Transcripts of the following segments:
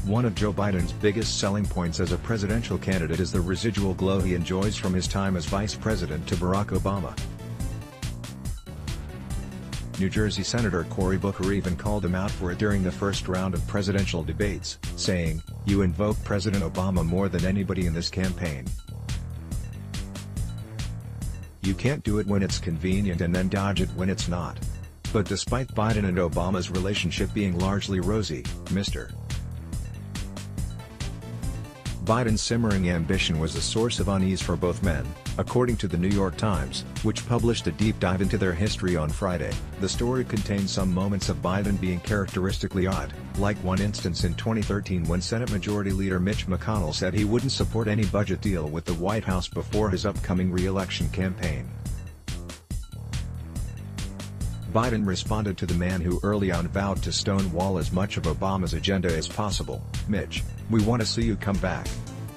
One of Joe Biden's biggest selling points as a presidential candidate is the residual glow he enjoys from his time as vice president to Barack Obama. New Jersey Senator Cory Booker even called him out for it during the first round of presidential debates, saying, "You invoke President Obama more than anybody in this campaign. You can't do it when it's convenient and then dodge it when it's not." But despite Biden and Obama's relationship being largely rosy, Mr. Biden's simmering ambition was a source of unease for both men, according to the New York Times, which published a deep dive into their history on Friday. The story contains some moments of Biden being characteristically odd, like one instance in 2013 when Senate Majority Leader Mitch McConnell said he wouldn't support any budget deal with the White House before his upcoming re-election campaign. Biden responded to the man who early on vowed to stonewall as much of Obama's agenda as possible, "Mitch, we want to see you come back."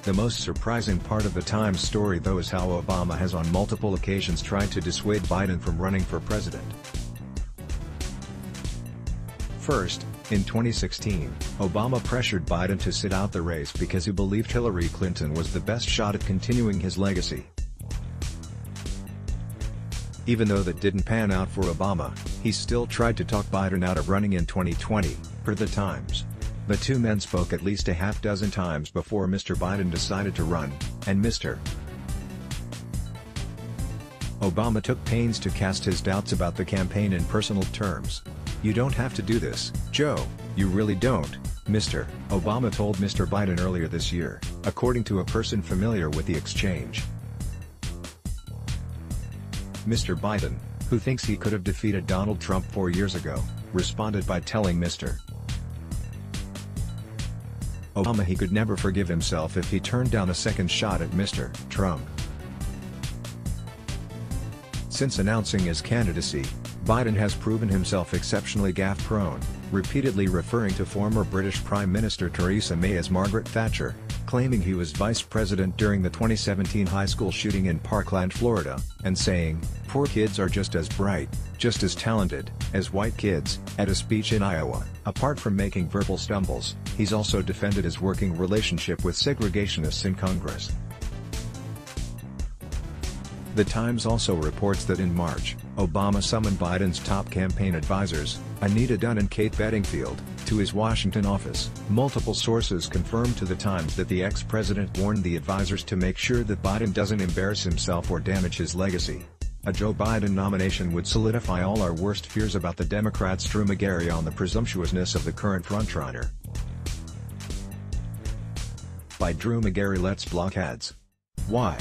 The most surprising part of the Times story though is how Obama has on multiple occasions tried to dissuade Biden from running for president. First, in 2016, Obama pressured Biden to sit out the race because he believed Hillary Clinton was the best shot at continuing his legacy. Even though that didn't pan out for Obama, he still tried to talk Biden out of running in 2020, per the Times. The two men spoke at least a half dozen times before Mr. Biden decided to run, and Mr. Obama took pains to cast his doubts about the campaign in personal terms. "You don't have to do this, Joe, you really don't, Mr. Obama told Mr. Biden earlier this year, according to a person familiar with the exchange. Mr. Biden, who thinks he could have defeated Donald Trump 4 years ago, responded by telling Mr. Obama he could never forgive himself if he turned down a second shot at Mr. Trump. Since announcing his candidacy, Biden has proven himself exceptionally gaffe-prone, repeatedly referring to former British Prime Minister Theresa May as Margaret Thatcher, claiming he was vice president during the 2017 high school shooting in Parkland, Florida, and saying, "Poor kids are just as bright, just as talented, as white kids," at a speech in Iowa. Apart from making verbal stumbles, he's also defended his working relationship with segregationists in Congress. The Times also reports that in March, Obama summoned Biden's top campaign advisors, Anita Dunn and Kate Bedingfield, to his Washington office. Multiple sources confirmed to the Times that the ex-president warned the advisors to make sure that Biden doesn't embarrass himself or damage his legacy. A Joe Biden nomination would solidify all our worst fears about the Democrats' Drew McGarry on the presumptuousness of the current frontrunner. By Drew McGarry. Let's block ads. Why?